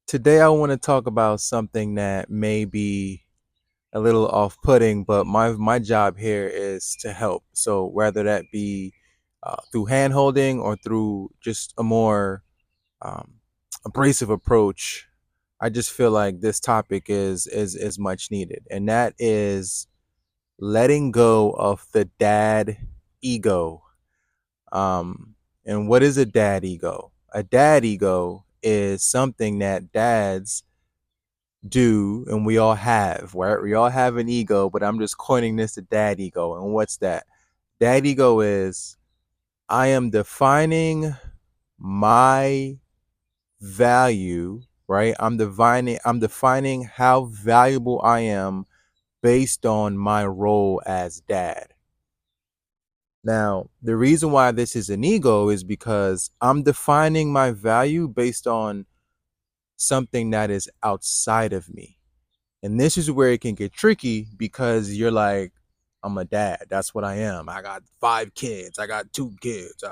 Today, I want to talk about something that may be a little off-putting, but my job here is to help. So whether that be through hand-holding or through just a more um, abrasive approach, I just feel like this topic is much needed, and that is letting go of the dad ego. Um, and what is a dad ego? A dad ego is something that dads do and we all have, right? We all have an ego, but I'm just coining this the dad ego. And what's that? Dad ego is I am defining my value, right? I'm defining how valuable I am based on my role as dad. Now, the reason why this is an ego is because I'm defining my value based on something that is outside of me. And this is where it can get tricky because you're like, I'm a dad. That's what I am. I got 5 kids. I got 2 kids.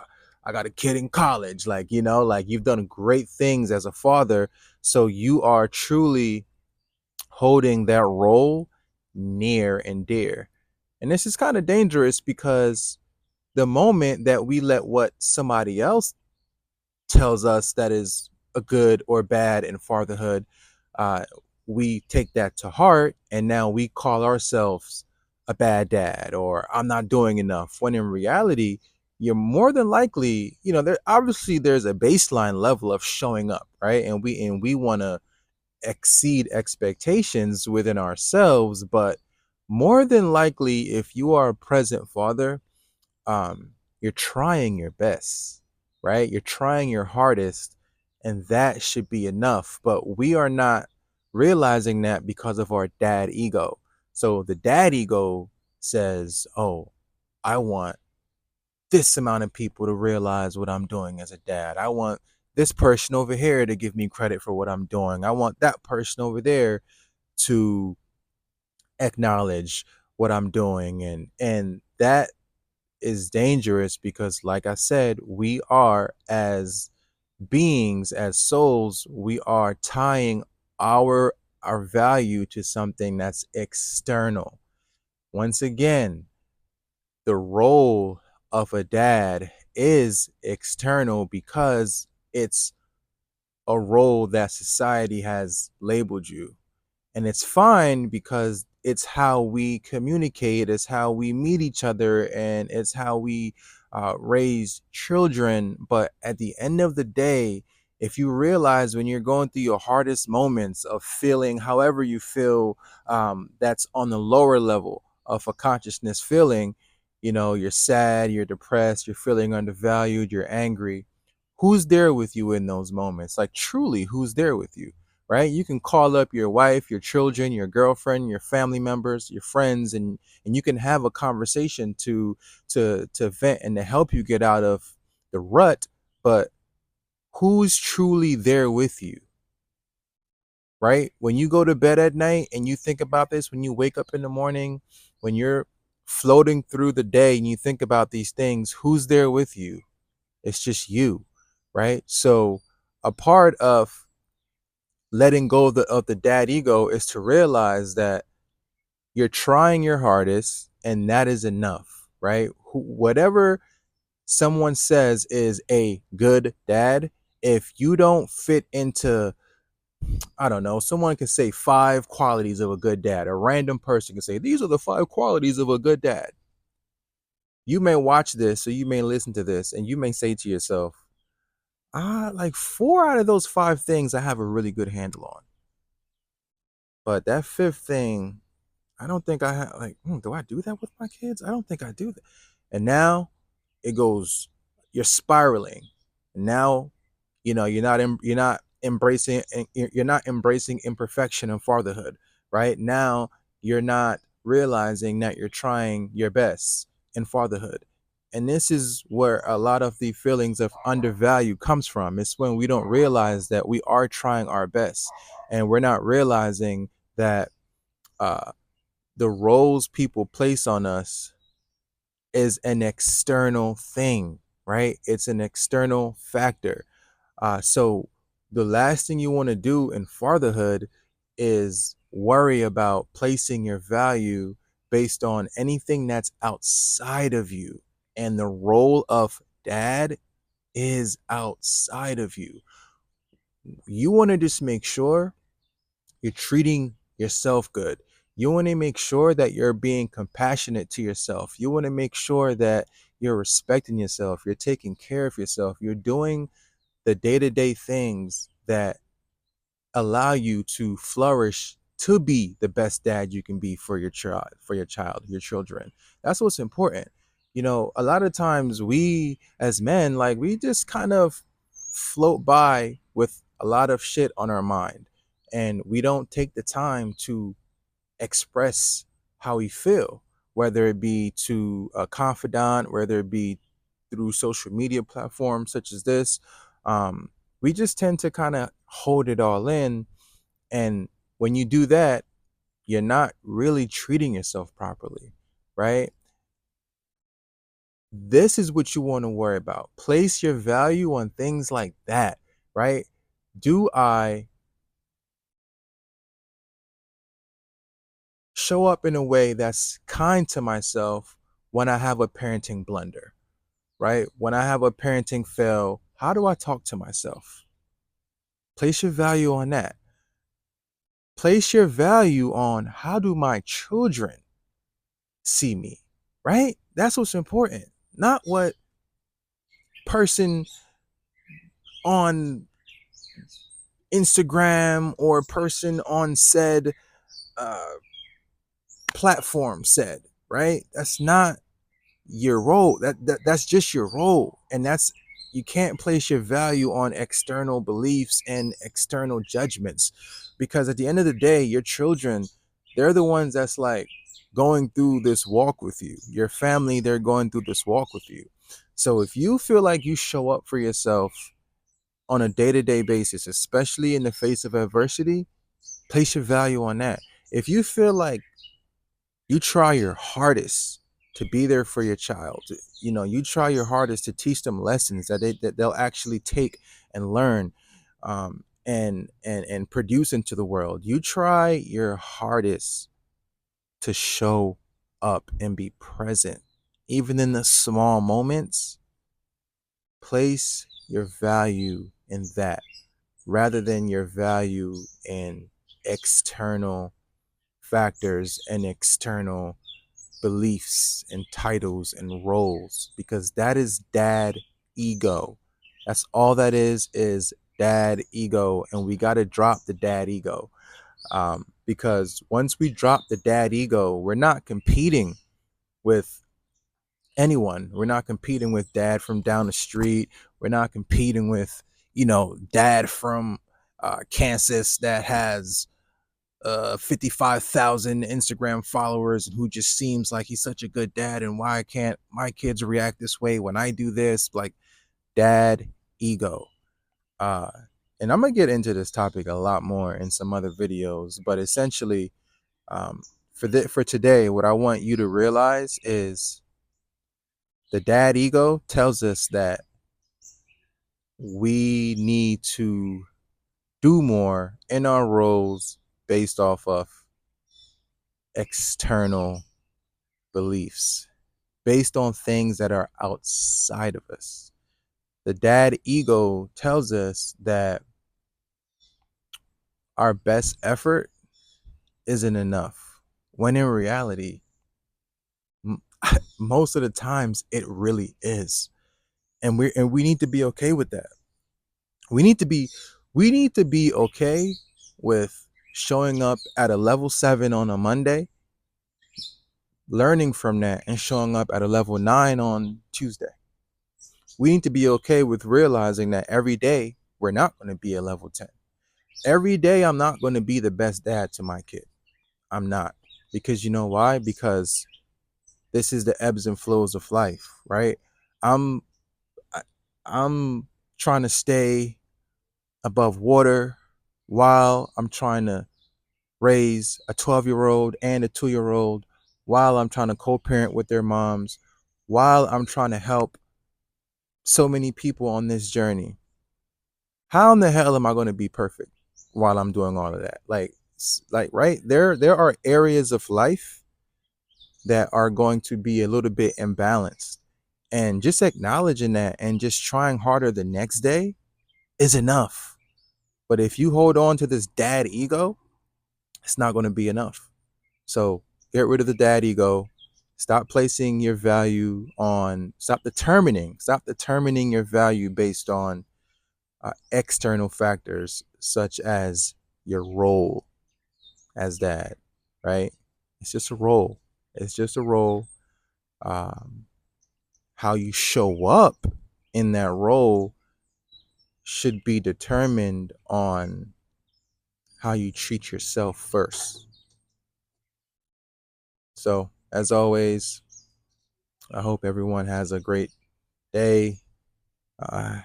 I got a kid in college. Like you've done great things as a father. So you are truly holding that role near and dear. And this is kind of dangerous because the moment that we let what somebody else tells us that is a good or bad in fatherhood, uh, we take that to heart and now we call ourselves a bad dad or I'm not doing enough. When in reality, you're more than likely, there obviously there's a baseline level of showing up, right? And we want to exceed expectations within ourselves, but more than likely, if you are a present father, you're trying your best, right? You're trying your hardest, and that should be enough. But we are not realizing that because of our dad ego. So the dad ego says, oh, I want this amount of people to realize what I'm doing as a dad. I want this person over here to give me credit for what I'm doing. I want that person over there to acknowledge what I'm doing. And that is dangerous because, like I said, we are, as beings, as souls, we are tying our value to something that's external. Once again, the role of a dad is external because it's a role that society has labeled you. And it's fine because it's how we communicate, it's how we meet each other, and it's how we raise children. But at the end of the day, if you realize when you're going through your hardest moments of feeling however you feel, that's on the lower level of a consciousness feeling, you're sad, you're depressed, you're feeling undervalued, you're angry. Who's there with you in those moments? Like, truly, who's there with you? Right? You can call up your wife, your children, your girlfriend, your family members, your friends, and you can have a conversation to vent and to help you get out of the rut. But who's truly there with you? Right? When you go to bed at night and you think about this, when you wake up in the morning, when you're floating through the day and you think about these things, who's there with you? It's just you, right? So a part of letting go of the dad ego is to realize that you're trying your hardest and that is enough, right? Whatever someone says is a good dad, if you don't fit into, I don't know, someone can say 5 qualities of a good dad. A random person can say, these are the 5 qualities of a good dad. You may watch this or you may listen to this and you may say to yourself, like 4 out of those 5 things I have a really good handle on. But that fifth thing, I don't think I have, like, do I do that with my kids? I don't think I do that. And now it goes, you're spiraling. And now, you're not embracing, you're not embracing imperfection and fatherhood, right? Now you're not realizing that you're trying your best in fatherhood. And this is where a lot of the feelings of undervalue comes from. It's when we don't realize that we are trying our best and we're not realizing that uh, the roles people place on us is an external thing, right? It's an external factor. So The last thing you want to do in fatherhood is worry about placing your value based on anything that's outside of you. And the role of dad is outside of you. You want to just make sure you're treating yourself good. You want to make sure that you're being compassionate to yourself. You want to make sure that you're respecting yourself. You're taking care of yourself. You're doing the day to day things that allow you to flourish to be the best dad you can be for your child, your children. That's what's important. A lot of times we as men, like, we just kind of float by with a lot of shit on our mind, and we don't take the time to express how we feel, whether it be to a confidant, whether it be through social media platforms such as this. We just tend to kind of hold it all in. And when you do that, you're not really treating yourself properly, right? This is what you want to worry about. Place your value on things like that, right? Do I show up in a way that's kind to myself when I have a parenting blunder, right? When I have a parenting fail, how do I talk to myself? Place your value on that. Place your value on how do my children see me, right? That's what's important. Not what person on Instagram or person on said uh, platform said, right? That's not your role. That's just your role, and that's you can't place your value on external beliefs and external judgments, because at the end of the day, your children, they're the ones that's like going through this walk with you. Your family, they're going through this walk with you. So if you feel like you show up for yourself on a day-to-day basis, especially in the face of adversity, place your value on that. If you feel like you try your hardest to be there for your child, you try your hardest to teach them lessons that they'll actually take and learn, and produce into the world. You try your hardest to show up and be present even in the small moments. Place your value in that rather than your value in external factors and external beliefs and titles and roles, because that is dad ego. That's all that is dad ego. And we got to drop the dad ego, because once we drop the dad ego, we're not competing with anyone. We're not competing with dad from down the street. We're not competing with, dad from Kansas that has 55,000 Instagram followers and who just seems like he's such a good dad. And why can't my kids react this way when I do this? Like, dad ego. Uh, and I'm gonna get into this topic a lot more in some other videos, but essentially, for today, what I want you to realize is the dad ego tells us that we need to do more in our roles based off of external beliefs, based on things that are outside of us. The dad ego tells us that our best effort isn't enough, when in reality, most of the times it really is. And we need to be okay with that. We need to be okay with showing up at a level 7 on a Monday, learning from that, and showing up at a level 9 on Tuesday. We need to be okay with realizing that every day we're not going to be a level 10. Every day I'm not going to be the best dad to my kid. I'm not. Because you know why? Because this is the ebbs and flows of life, right? I'm I- I'm trying to stay above water while I'm trying to raise a 12-year-old and a 2-year-old, while I'm trying to co-parent with their moms, while I'm trying to help so many people on this journey. How in the hell am I going to be perfect while I'm doing all of that? Like right there are areas of life that are going to be a little bit imbalanced, and just acknowledging that and just trying harder the next day is enough. But if you hold on to this dad ego, it's not going to be enough. So get rid of the dad ego. Stop placing your value on, stop determining your value based on external factors such as your role as dad, right? It's just a role. It's just a role. Um, how you show up in that role should be determined on how you treat yourself first. So, as always, I hope everyone has a great day, uh,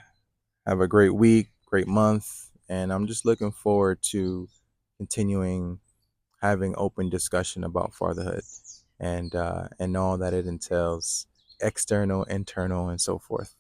have a great week, great month, and I'm just looking forward to continuing having open discussion about fatherhood and all that it entails, external, internal, and so forth.